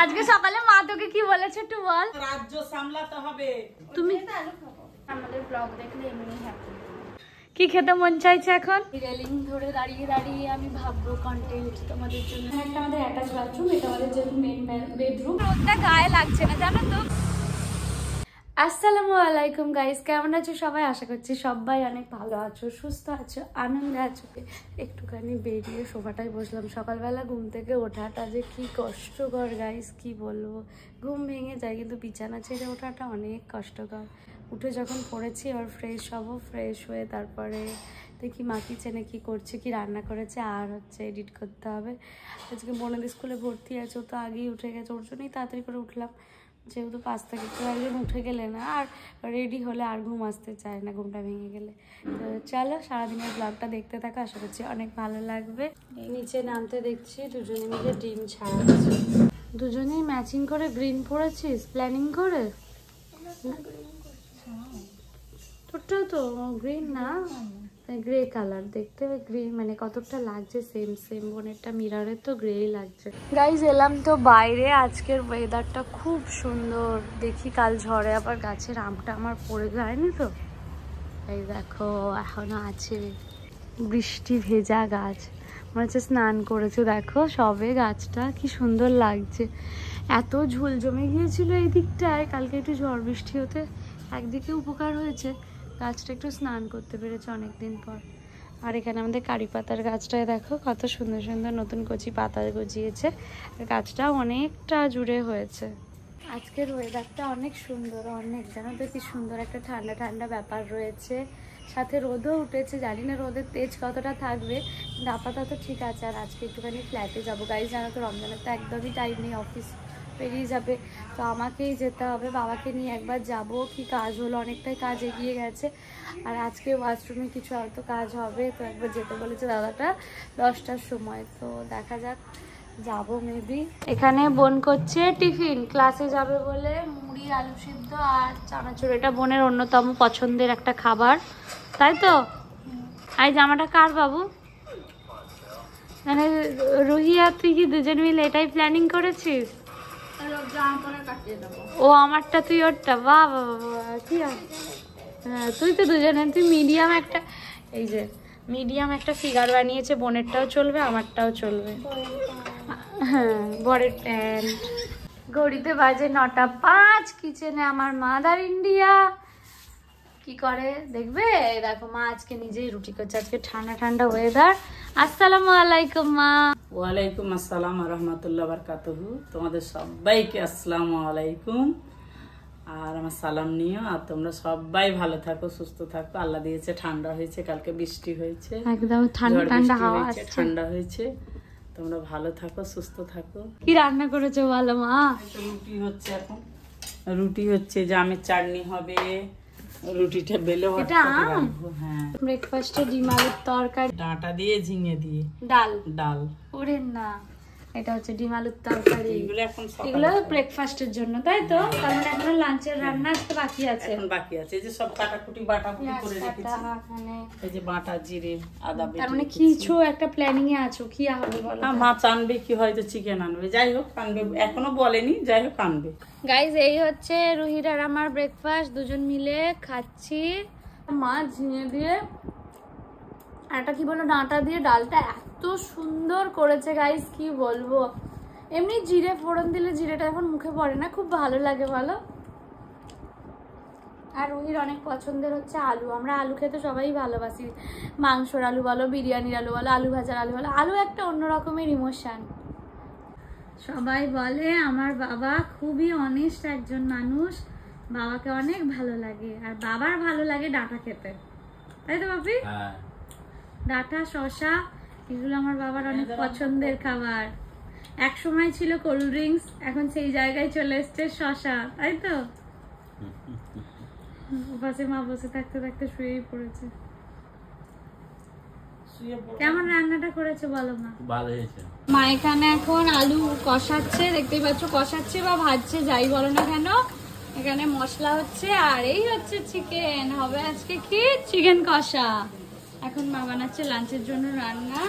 আজকে সকালে মা তোকে কি বলেছে একটু বল। রাজ্য সামলাতে হবে। তুমি আমাদের ব্লগ দেখলে এমনি হ্যাপি। কি খেতে মন চাইছে এখন? রেলিং ধরে দাঁড়িয়ে দাঁড়িয়ে আমি ভাববো কন্টেন্ট তোমাদের জন্য। একটা আমাদের অ্যাটাচ বাথরুম, এটা আমাদের যেহেতু মেন বেডরুম। রোদটা গায়ে লাগছে না জানো তো। আসসালামু আলাইকুম গাইস, কেমন আছো সবাই? আশা করছি সবাই অনেক ভালো আছো, সুস্থ আছো, আনন্দে আছো। একটুখানি বেরিয়ে সোফাটায় বসলাম। সকালবেলা ঘুম থেকে ওঠাটা যে কি কষ্টকর গাইস, কি বলবো। ঘুম ভেঙে যায় কিন্তু বিছানা ছেড়ে ওঠাটা অনেক কষ্টকর। উঠে যখন পড়েছি আর ফ্রেশ হবো, ফ্রেশ হয়ে তারপরে দেখি মা কিচেনে কি করছে, কি রান্না করেছে, আর হচ্ছে এডিট করতে হবে। আজকে বোনেদের স্কুলে ভর্তি আছে, ও তো আগেই উঠে গেছে, ওর জন্যই তাড়াতাড়ি করে উঠলাম। যেহেতু 5 থেকে তো একদিন উঠে গেলে না আর রেডি হলে আর ঘুম আসতে চায় না, ঘুমটা ভেঙে গেলে। তো চলো সারাদিনের ব্লগটা দেখতে থাকো, আশা করছি অনেক ভালো লাগবে। নিচে নামতে দেখছি দুজনে মিলে ডিম ছাড়াচ্ছি। দুজনেই ম্যাচিং করে গ্রিন পরেছিস প্ল্যানিং করে? তোরটাও তো গ্রিন না, গ্রে কালার দেখতে গ্রিন, মানে কতটা লাগছে সেম সেম। বোনেরটা মিররে তো গ্রেই লাগছে। গাইজ এলাম তো বাইরে, আজকের ওয়েদারটা খুব সুন্দর। দেখি কাল ঝড়ে আবার গাছের আমটা আমার পড়ে যায়নি তো। এই দেখো এখনো আছে, বৃষ্টি ভেজা গাছ, মনে হচ্ছে স্নান করেছে। দেখো সবে গাছটা কি সুন্দর লাগছে। এত ঝুল জমে গিয়েছিল এই দিকটায়, কালকে একটু ঝড় বৃষ্টি হতে একদিকে উপকার হয়েছে, গাছটা একটু স্নান করতে পেরেছে অনেকদিন পর। আর এখানে আমাদের কারি পাতার গাছটায় দেখো কত সুন্দর সুন্দর নতুন কচি পাতা গজিয়েছে, গাছটা অনেকটা জুড়ে হয়েছে। আজকের ওয়েদারটা অনেক সুন্দর, অনেক জানো তো কি সুন্দর একটা ঠান্ডা ঠান্ডা ব্যাপার রয়েছে, সাথে রোদও উঠেছে। জানি না রোদের তেজ কতটা থাকবে, কিন্তু আপাতত ঠিক আছে। আর আজকে একটুখানি ফ্ল্যাটে যাবো গাইজ, জানো তো রমজানের তো একদমই টাইম নেই, অফিস বেরিয়ে যাবে, তো আমাকেই যেতে হবে। বাবাকে নিয়ে একবার যাব, কি কাজ হলো, অনেকটাই কাজ এগিয়ে গেছে। আর আজকে ওয়াশরুমে কিছু হয়তো কাজ হবে, তো একবার যেতে বলেছে দাদাটা 10টার সময়, তো দেখা যাক যাবো মেবি। এখানে বোন করছে টিফিন, ক্লাসে যাবে বলে মুড়ি আলু সিদ্ধ আর চানাচুর, এটা বোনের অন্যতম পছন্দের একটা খাবার, তাই তো? আর জামাটা কার বাবু? মানে রুহি আর তুই কি দুজন মিলে এটাই প্ল্যানিং করেছিস? ও আমারটা তুই ওরটা, বাহ বাবা কি। হ্যাঁ তুই তো দুজনে, তুই মিডিয়াম একটা, এই যে মিডিয়াম একটা ফিগার বানিয়েছে, বোনেরটাও চলবে আমারটাও চলবে। হ্যাঁ বরের প্যান্ট। ঘড়িতে বাজে 9টা 5, কিচেনে আমার মাদার ইন্ডিয়া কি করে দেখবে। দেখো মা আজকে নিজেই রুটি করছে, আজকে ঠান্ডা ঠান্ডা ওয়েদার। আসসালামু আলাইকুম মা। ওয়ালাইকুম আসসালাম রাহমাতুল্লাহ বারাকাতুহু। তোমাদের সবাইকে আসসালামু আলাইকুম, আর আমার সালাম নিও। আর তোমরা সবাই ভালো থাকো, সুস্থ থাকো। আল্লাহ দিয়েছে ঠান্ডা হয়েছে, কালকে বৃষ্টি হয়েছে, একদম ঠান্ডা ঠান্ডা হাওয়া আসছে, ঠান্ডা হয়েছে। তোমরা ভালো থাকো, সুস্থ থাকো। কি রান্না করেছো বলো মা? রুটি হচ্ছে, এখন রুটি হচ্ছে, জামের চাটনি হবে, রুটিটা বেলে রাখবো। হ্যাঁ ব্রেকফাস্টে ডিম আলুর তরকারি, ডাঁটা দিয়ে ঝিঙে দিয়ে ডাল ডাল। ওরে না, এটা হচ্ছে ডিম আলুর তরকারি। এগুলো ব্রেকফাস্টের জন্য, তাই তো? তার মানে এখনো লাঞ্চের রান্না আসতে বাকি আছে, এখন বাকি আছে। এই যে সব কাটাকুটি বাটাকুটি করে রেখেছি, এই যে বাটা জিরে আদা বেটে। তার মানে কিছু একটা প্ল্যানিং এ আছো, কি হবে বলো? মাছ আনবে, কি হয়তো চিকেন আনবে, যাই হোক আনবে, এখনো বলেনি, যাই হোক আনবে। গাইজ এই হচ্ছে রুহির আর আমার ব্রেকফাস্ট, দুজন মিলে খাচ্ছি। মা ঝিঙে দিয়ে আর একটা কি বলো ডাঁটা দিয়ে ডালটা এত সুন্দর করেছে গাইজ, কি বলবো। এমনি জিরে ফোড়ন দিলে জিরেটা এখন মুখে পড়ে না, খুব ভালো লাগে বলো। আর রুহির অনেক পছন্দের হচ্ছে আলু, আমরা আলু খেতে সবাই ভালোবাসি। মাংসর আলু বলো, বিরিয়ানির আলু বলো, আলু ভাজার আলু বলো, আলু একটা অন্য রকমের ইমোশন। সবাই বলে আমার বাবা খুবই অনেস্ট একজন মানুষ, বাবাকে অনেক ভালো লাগে। আর বাবার ভালো লাগে ডাঁটা খেতে, তাই তো বাপি? ডাঁটা শসা এগুলো আমার বাবার অনেক পছন্দের খাবার। এক সময় ছিল কোল্ড ড্রিঙ্কস, এখন সেই জায়গায় চলে এসছে শসা, তাই তো? পাশে মা বসে থাকতে থাকতে শুয়েই পড়েছে। কেমন রান্নাটা করেছে বলো মা? ভালো হয়েছে। মা এখানে এখন আলু কষাচ্ছে, দেখতেই পাচ্ছ, কষাচ্ছে বা ভাজছে যাই বলো না কেন। এখানে মশলা হচ্ছে, আর এই হচ্ছে চিকেন হবে আজকে, কি চিকেন কষা। এখন মা বানাচ্ছে লাঞ্চের জন্য রান্না।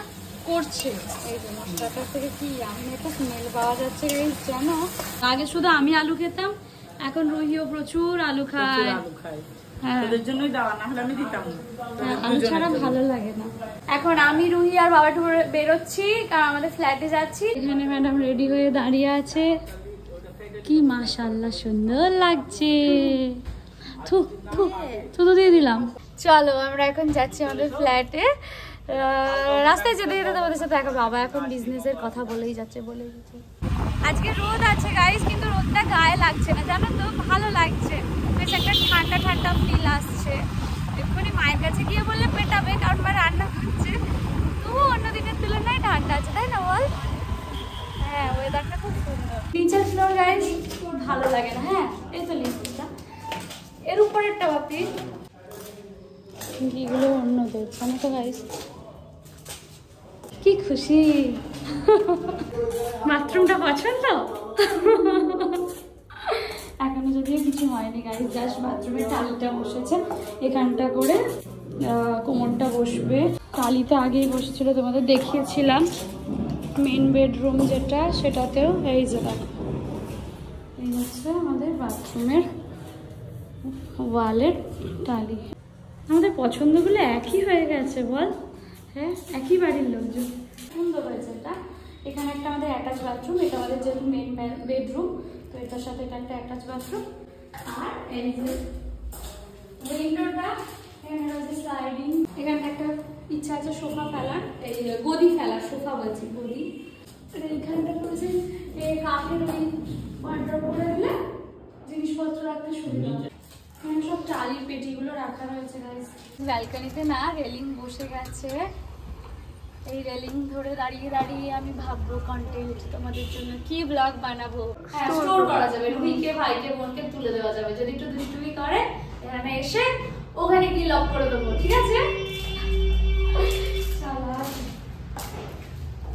করছে। এই যে মশলাটা থেকে কি আমি একটা স্মেল পাওয়া যাচ্ছে জানো। আগে শুধু আমি আলু খেতাম, এখন রুহিও প্রচুর আলু খায়। হ্যাঁ, আলু ছাড়া ভালো লাগে না। এখন আমি রুহি আর বাবা একটু বেরোচ্ছি, কারণ আমাদের ফ্ল্যাটে যাচ্ছি। এখানে ম্যাডাম রেডি হয়ে দাঁড়িয়ে আছে, কি মাশাআল্লাহ সুন্দর লাগছে। থু থু থু দিয়ে দিলাম। চলো আমরা এখন যাচ্ছি আমাদের ফ্ল্যাটে। রাস্তায় যেতে যেতে তোমাদের সাথে এখন বাবা এখন বিজনেসের কথা বলেই যাচ্ছে। আজকে রোদ আছে গাইস, কিন্তু রোদটা গায়ে লাগছে না জানো তো, ভালো লাগছে। বেশ একটা ঠান্ডা ঠান্ডা ফিল আসছে। এক্ষুনি মায়ের কাছে গিয়ে বললে পেটাবে, কারণ মা রান্না করছে। তবুও অন্য দিনের তুলনায় ঠান্ডা আছে, তাই না বল? হ্যাঁ, ওয়েদারটা খুব সুন্দর। নিচের ফ্লোর গাইস ভালো লাগে না। হ্যাঁ, এই তো লিস্টটা, এর উপরেরটা বাপি এগুলো অন্যদের জানো তো গাইস। কি খুশি, বাথরুমটা পছন্দ। এখনো যদিও কিছু হয়নি গাইস, জাস্ট বাথরুমের টালিটা বসেছে। এখানটা করে কোমরটা বসবে। টালিতে আগেই বসেছিল, তোমাদের দেখিয়েছিলাম। মেন বেডরুম যেটা, সেটাতেও এই যে দেখো, এই হচ্ছে আমাদের বাথরুমের ওয়ালের টালি। আমাদের পছন্দগুলো একই হয়ে গেছে বল। হ্যাঁ, একই বাড়ির লোকজন। সুন্দর হয়েছে এটা। এখানে একটা আমাদের অ্যাটাচ বাথরুম, এটা আমাদের যেহেতু মেন বেডরুম, তো এটার সাথে এটা একটা অ্যাটাচ বাথরুম। আর এই যে উইন্ডোটা, এখানে রয়েছে স্লাইডিং। এখানে একটা ইচ্ছা আছে সোফা ফেলার, এই গদি ফেলার, সোফা বলছি গদি। এইখানটা রয়েছে এই কাঠের ওই ওয়ার্ড্রপ করে দিলে জিনিসপত্র রাখতে সুবিধা। এখানে সব টালির পেটিগুলো রাখা রয়েছে গাইস। ব্যালকনিতে না রেলিং বসে গেছে, এই রেলিং ধরে দাঁড়িয়ে দাঁড়িয়ে আমি ভাববো কন্টেন্ট তোমাদের জন্য কি ব্লগ বানাবো। হ্যাঁ, স্টোর করা যাবে, রুহিকে ভাইকে বোনকে তুলে দেওয়া যাবে। যদি একটু দুষ্টুমি করে এখানে এসে ওখানে গিয়ে লক করে দেবো, ঠিক আছে?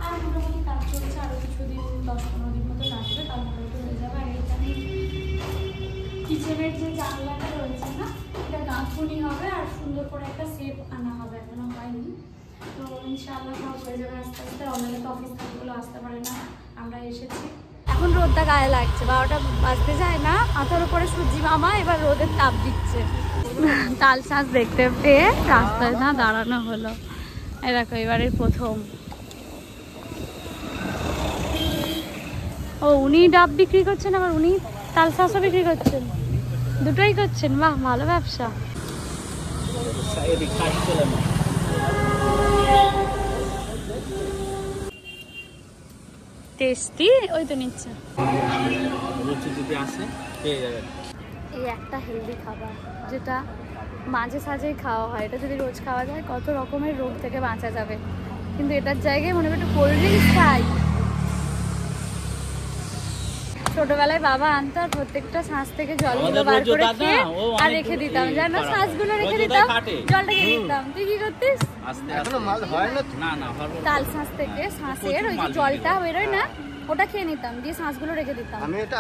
আর মোটামুটি কাজ চলছে, আরো কিছুদিন 10-15 দিন মতো লাগবে, তার মোটামুটি হয়ে যাবে। আর এইখানে কিচেনের যে জানলাটা রয়েছে না, এটা গাঁথুনি হবে আর সুন্দর করে একটা শেপ আনা হবে, এখনো হয়নি। তো ইনশাআল্লাহ সব হয়ে যাবে আস্তে আস্তে। অনেকে তো অফিস থাকগুলো আসতে পারে না, আমরা এসেছি। এখন রোদটা গায়ে লাগছে, 12টা বাজতে যায় না, মাথার উপরে সূর্যি মামা এবার রোদের তাপ দিচ্ছে। তাল শাঁস দেখতে পেয়ে রাস্তায় না দাঁড়ানো হলো। এই দেখো এবারের প্রথম। ও, উনি ডাব বিক্রি করছেন, আবার উনি তাল শাঁসও বিক্রি করছেন, দুটোই করছেন। বাহ, ভালো ব্যবসা। টেস্টি, ওই তো নিচ্ছে। এই একটা হেলদি খাবার যেটা মাঝে সাঝেই খাওয়া হয়, এটা যদি রোজ খাওয়া যায় কত রকমের রোগ থেকে বাঁচা যাবে। কিন্তু এটার জায়গায় মনে হয় একটু কোল্ড ড্রিঙ্কস খাই। ছোটবেলায় বাবা আনতো আর প্রত্যেকটা শাঁস থেকে জলগুলো বার করে খেয়ে আর রেখে দিতাম, জানো, শাঁসগুলো রেখে দিতাম, জলটা খেয়ে দিতাম। তুই কি করতিস? তাল শাঁস থেকে শাঁসের ওই যে জলটা বেরোয় না, ওটা খেয়ে নিতাম, দিয়ে শাঁসগুলো রেখে দিতাম। আমি এটা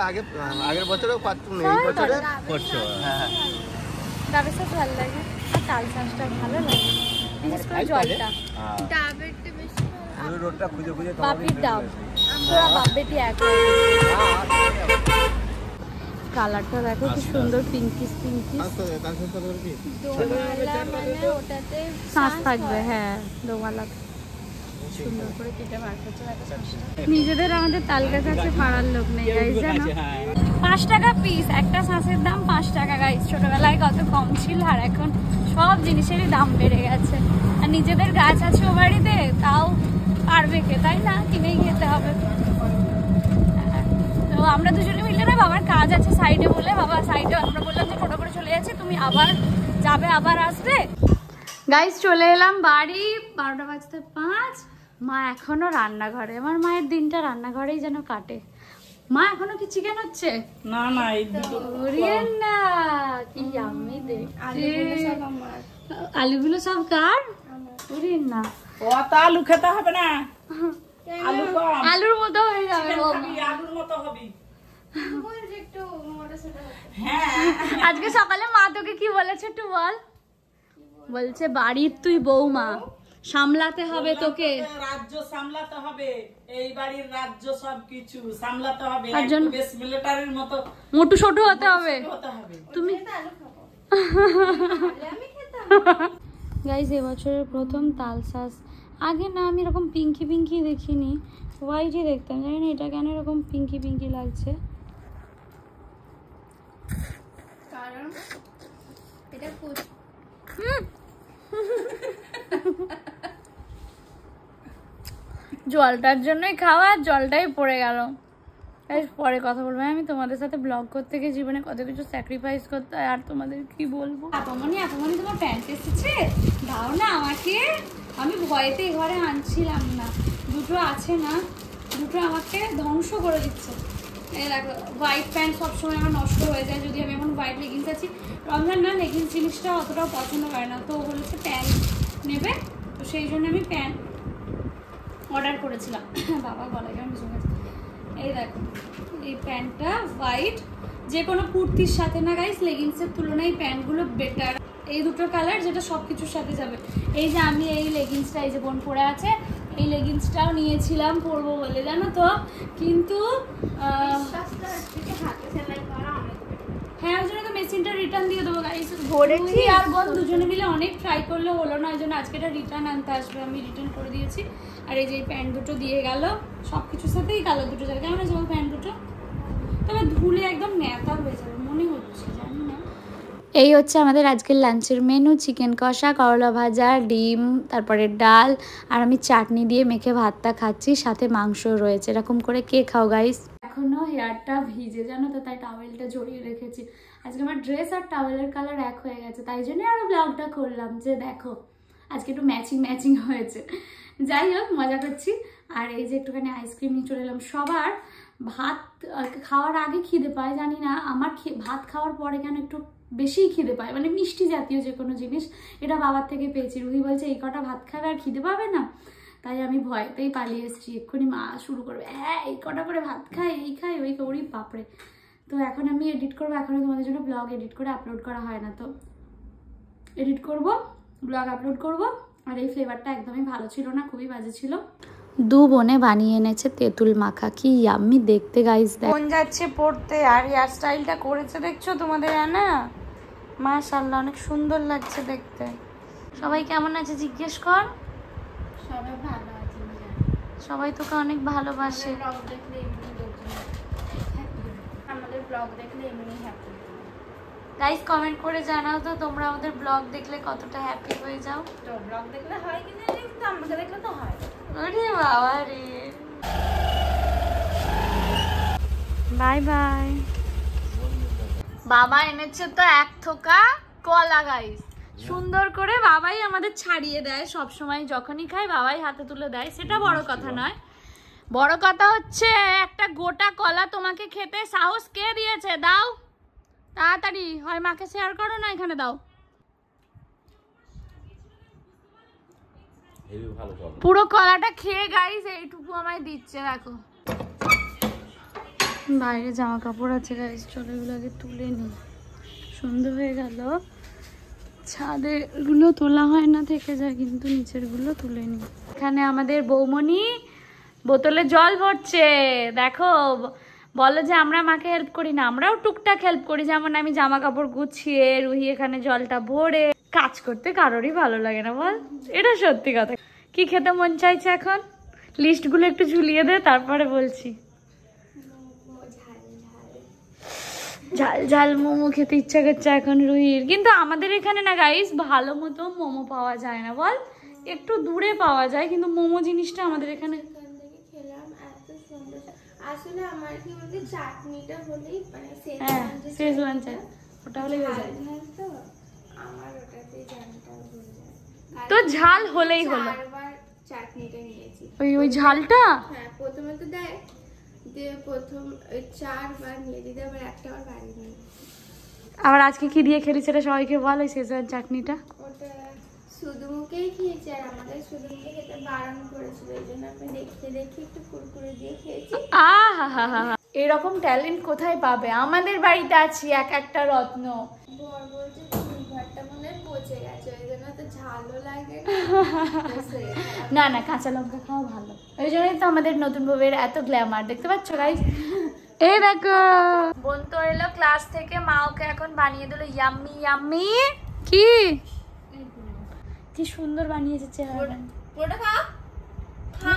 আগের বছরেও পারতাম না, এই বছরে করছো। হ্যাঁ, ডাবের সাথে ভালো লাগে, আর তাল শাঁসটা ভালো লাগে, বিশেষ করে জলটা। ডাবেরটা বেশি পুরো রোডটা খুঁজে খুঁজে বাপির ডাব, তোরা বাপ বেটি এক। কালারটা দেখো কি সুন্দর, পিঙ্কিশ পিঙ্কিশ। শাঁস থাকবে, হ্যাঁ, দোমালা সুন্দর করে কেটে বার করছে। নিজেদের আমাদের তাল গাছ আছে, পাড়ার লোক নেই গাইস, জানো। 5 টাকা পিস একটা শাঁসের দাম, 5 টাকা গাইস। ছোটবেলায় কত কম ছিল, আর এখন সব জিনিসেরই দাম বেড়ে গেছে। আর নিজেদের গাছ আছে ও বাড়িতে, তাও পারবে কে, তাই না? কিনেই খেতে হবে। তো আমরা দুজনে মিলে না, বাবার কাজ আছে সাইডে বলে, বাবা সাইডে, আমরা বললাম যে টোটো করে চলে যাচ্ছি, তুমি আবার যাবে আবার আসবে। গাইস চলে এলাম বাড়ি, 12টা বাজতে 5। মা এখনো রান্নাঘরে। আমার মায়ের দিনটা রান্নাঘরেই যেন কাটে। মা এখনো কি চিকেন হচ্ছে? না না, এই না, কি আমি দেখছি আলুগুলো সব কার? না, ও তো আলু খেতে হবে না, আলু কম, আলুর মতো হয়ে যাবে, আলুর মতো হবে। আজকে সকালে মা তোকে কি বলেছে একটু বল? বলছে বাড়ির তুই বৌমা, সামলাতে হবে তোকে, রাজ্য সামলাতে হবে, এই বাড়ির রাজ্য সবকিছু সামলাতে হবে, তার জন্য বেশ মিলিটারির মতো মোটু ছোট হতে হবে তুমি। গাইস এবছরের প্রথম তালশাঁস, আগে না আমি এরকম পিঙ্কি পিঙ্কি দেখিনি, হোয়াইটই দেখতাম, জানি না এটা কেন এরকম পিঙ্কি পিঙ্কি লাগছে। কারণ এটা জলটার জন্যই খাওয়া, জলটাই পড়ে গেল। পরে কথা বলবো, আমি তোমাদের সাথে ব্লগ করতে গিয়ে জীবনে কত কিছু স্যাক্রিফাইস করতে হয়, আর তোমাদের কি বলবো। আপমনি তোমার প্যান্ট এসেছে, দাও না আমাকে, আমি ভয়েতে ঘরে আনছিলাম না, দুটো আছে না, দুটো আমাকে ধ্বংস করে দিচ্ছে। দেখো হোয়াইট প্যান্ট সবসময় আমার নষ্ট হয়ে যায়, যদি আমি এখন হোয়াইট লেগিংস আছি। রমজান না লেগিংস জিনিসটা অতটাও পছন্দ করে না, তো ও বলেছে প্যান্ট নেবে, তো সেই জন্য আমি প্যান্ট অর্ডার করেছিলাম। বাবা গলায় আমি বুঝে গেছি। এই দেখো এই প্যান্টটা হোয়াইট, যে কোনো কুর্তির সাথে না গাইস লেগিংসের তুলনায় প্যান্টগুলো বেটার। এই দুটো কালার যেটা সব কিছুর সাথে যাবে। এই যে আমি এই লেগিংসটা, এই যে বোন পরে আছে, এই লেগিংসটাও নিয়েছিলাম পরবো বলে, জানো তো, কিন্তু হ্যাঁ ওই জন্য তো মেশিনটা রিটার্ন দিয়ে দেবো গাইস। ভরেছি আর বোন দুজনে মিলে অনেক ট্রাই করলে হলো না, ওই জন্য আজকে এটা রিটার্ন আনতে আসবে, আমি রিটার্ন করে দিয়েছি। আর এই যে প্যান্ট দুটো দিয়ে গেল, সব কিছুর সাথেই কালার দুটো যাবে, কেমন আছে প্যান্ট দুটো, তবে ধুলে একদম নেতা হয়ে যাবে মনে হচ্ছে, জানি না। এই হচ্ছে আমাদের আজকের লাঞ্চের মেনু, চিকেন কষা, করলা ভাজা, ডিম, তারপরে ডাল, আর আমি চাটনি দিয়ে মেখে ভাতটা খাচ্ছি, সাথে মাংস রয়েছে। এরকম করে কে খাও গাইস? এখনো হেয়ারটা ভিজে জানো তো, তাই টাওয়েলটা জড়িয়ে রেখেছি। আজকে আমার ড্রেস আর টাওয়েলের কালার এক হয়ে গেছে, তাই জন্য আরো ব্লগটা করলাম যে দেখো আজকে একটু ম্যাচিং ম্যাচিং হয়েছে। যাই হোক মজা করছি। আর এই যে একটুখানি আইসক্রিম নিয়ে চলে এলাম। সবার ভাত খাওয়ার আগে খিদে পায়, জানি না আমার ভাত খাওয়ার পরে কেন একটু বেশিই খিদে পায়, মানে মিষ্টি জাতীয় যে কোনো জিনিস। এটা বাবার থেকে পেয়েছি, রুহি বলছে এই কটা ভাত খাবে আর খিদে পাবে না, তাই আমি ভয়তেই পালিয়ে এসেছি। এক্ষুনি মা শুরু করবে, হ্যাঁ এই কটা করে ভাত খাই, এই খাই ওই করি, বাপরে। তো এখন আমি এডিট করবো, এখনও তোমাদের জন্য ব্লগ এডিট করে আপলোড করা হয় না, তো এডিট করব, ব্লগ আপলোড করব। আর এই ফ্লেভারটা একদমই ভালো ছিল না, খুবই বাজে ছিল। দু বোনে বানিয়ে এনেছে তেঁতুল মাখা, কি ইয়াম্মি দেখতে গাইস। বোন যাচ্ছে পড়তে, আর হেয়ার স্টাইলটা করেছে দেখছো তোমাদের, না মাশাআল্লাহ অনেক সুন্দর লাগছে দেখতে। সবাই কেমন আছে জিজ্ঞেস কর। সবাই ভালো আছে, সবাই তোকে অনেক ভালোবাসে। আমাদের ব্লগ দেখলে এমনি হ্যাপি। গাইস কমেন্ট করে জানাও তো তোমরা আমাদের ব্লগ দেখলে কতটা হ্যাপি হয়ে যাও। তো ব্লগ দেখলে হয় কি না, কিন্তু আমাকে দেখলে তো হয়। আরে বাবা রে, বাই বাই। বাবা এনেছে তো এক থোকা কলা গাইস, সুন্দর করে বাবাই আমাদের ছাড়িয়ে দেয় সব সময়, যখনই খাই বাবাই হাতে তুলে দেয়, সেটা বড় কথা নয়। বড় কথা হচ্ছে একটা গোটা কলা তোমাকে খেতে সাহস কে দিয়েছে? দাও তাড়াতাড়ি, হয় মাকে শেয়ার করো না এখানে দাও। পুরো কলাটা খেয়ে গাইস এইটুকু আমায় দিচ্ছে, দেখো। বাইরে জামা কাপড় আছে গাইস, চলো এগুলো আগে তুলে নিই। সুন্দর হয়ে গেল, ছাদের গুলো তোলা হয় না, থেকে যায়, কিন্তু নিচের গুলো তুলে নিই। এখানে আমাদের বৌমনি বোতলে জল ভরছে, দেখো। বলো যে আমরা মাকে হেল্প করি না, আমরাও টুকটাক হেল্প করি, যেমন আমি জামা কাপড় গুছিয়ে, রুহি এখানে জলটা ভরে। কাজ করতে কারোরই ভালো লাগে না বল, এটা সত্যি কথা। কি খেতে মন চাইছে এখন? লিস্টগুলো একটু ঝুলিয়ে দে, তারপরে বলছি। ঝাল ঝাল মোমো খেতে ইচ্ছা করছে এখন রুহির, কিন্তু আমাদের এখানে না গাইস ভালো মতো মোমো পাওয়া যায় না, বল একটু দূরে পাওয়া যায়, কিন্তু মোমো জিনিসটা আমাদের এখানে। খেলাম এত সুন্দর, আসলে আমার কি বলতে চাটনিটা হলেই মানে শেজওয়ান চাট, ওটা হলেই হয়ে যায়। তো আমার ওটাতে জানটা হয়ে যায়, তো ঝাল হলেই হলো। চারবার চাটনিটা নিয়েছি। ওই ঝালটা হ্যাঁ প্রথমে তো দেয়, দিয়ে প্রথম 4বার নিয়ে দিতে, আবার একটা বার বাড়ি নিয়ে। আবার আজকে কি দিয়ে খেলি সেটা সবাইকে বল, ওই শেজওয়ান চাটনিটা। ওটা শুধু মুখেই খেয়েছি, আর আমাদের শুধু মুখে খেতে বারণ করেছিল, এই জন্য আমি দেখতে দেখে একটু কুরকুরে দিয়ে খেয়েছি। এরকম ট্যালেন্ট কোথায় পাবে? আমাদের বাড়িতে আছি এক একটা রত্ন। বর বলছে লিভারটা মনে হয় পচে গেছে, ওই জন্য তো ঝালও লাগে না না, কাঁচা লঙ্কা খাওয়া ভালো, ওই জন্যই তো আমাদের নতুন বউয়ের এত গ্ল্যামার, দেখতে পাচ্ছ গাইস? এই দেখো বোন তো এলো ক্লাস থেকে, মা ওকে এখন বানিয়ে দিল ইয়াম্মি ইয়াম্মি। কি সুন্দর বানিয়েছে চেহারাটা। পুরোটা খা খা,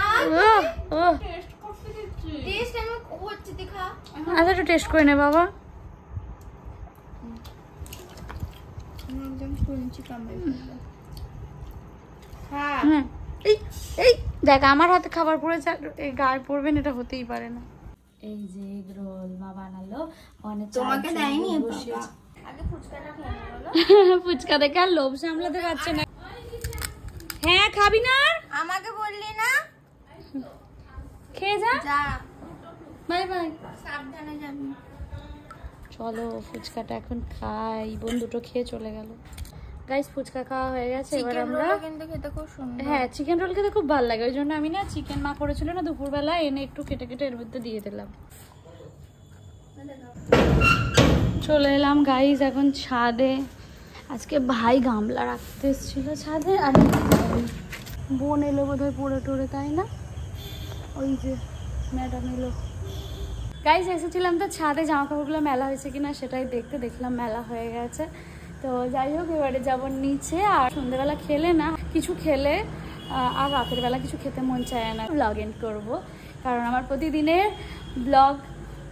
ও টেস্ট করতে দিচ্ছি, টেস্ট আমি করছি, তুই খা। আচ্ছা একটু টেস্ট করে নে বাবা। একদম শুনছি কামড়ে হ্যাঁ। হ্যাঁ এই এই দেখ আমার হাতে খাবার পড়েছে, এই গায়ে পড়বেন, এটা হতেই পারে না। এই যে এগ রোল মা বানালো, অনেক তোমাকে দেয়নি বাবা, আগে ফুচকাটা খেয়ে বলো। ফুচকা দেখে আর লোভ সামলাতে পারছে না। হ্যাঁ খাবি না? আমাকে বললি না, খেয়ে যা, যা বাই বাই, সাবধানে যাবি। চলো ফুচকাটা এখন খাই। বোন দুটো খেয়ে চলে গেল। গাইস ফুচকা খাওয়া হয়ে গেছে, এবার আমরা কিন্তু খেতে খুব সুন্দর। হ্যাঁ চিকেন রোল খেতে খুব ভালো লাগে, ওই জন্য আমি না চিকেন মা করেছিল না দুপুরবেলা, এনে একটু কেটে কেটে এর মধ্যে দিয়ে দিলাম। চলে এলাম গাইস এখন ছাদে। আজকে ভাই গামলা রাখতে এসেছিল ছাদে, আর বোন এলো বোধহয় পড়ে টড়ে, তাই না? ওই যে ম্যাডাম এলো। গাইস এসেছিলাম তো ছাদে জামা কাপড়গুলো মেলা হয়েছে কিনা সেটাই দেখতে, দেখলাম মেলা হয়ে গেছে। তো যাই হোক এবারে যাবো নিচে, আর সন্ধ্যেবেলা খেলে না কিছু খেলে আর রাতের বেলা কিছু খেতে মন চায় না, ব্লগ এন্ড করবো। কারণ আমার প্রতিদিনের ব্লগ,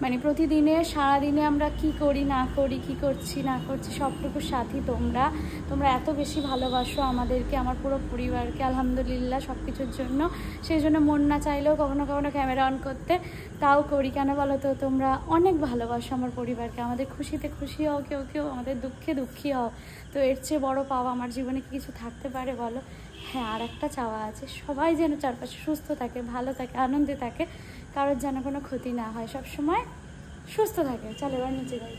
মানে প্রতিদিনের সারাদিনে আমরা কি করি না করি, কি করছি না করছি, সবটুকু সাথী তোমরা। তোমরা এত বেশি ভালোবাসো আমাদেরকে, আমার পুরো পরিবারকে, আলহামদুলিল্লাহ সব কিছুর জন্য। সেই জন্য মন না চাইলেও কখনো কখনো ক্যামেরা অন করতে তাও করি। কেন বলো তো? তোমরা অনেক ভালোবাসো আমার পরিবারকে, আমাদের খুশিতে খুশি হও, কেউ কেউ আমাদের দুঃখে দুঃখী হও। তো এর চেয়ে বড় পাওয়া আমার জীবনে কি কিছু থাকতে পারে বলো? হ্যাঁ আর একটা চাওয়া আছে, সবাই যেন চারপাশে সুস্থ থাকে, ভালো থাকে, আনন্দে থাকে, কারোর যেন কোনো ক্ষতি না হয়, সব সময় সুস্থ থাকে। চলো এবার নিচে যাই।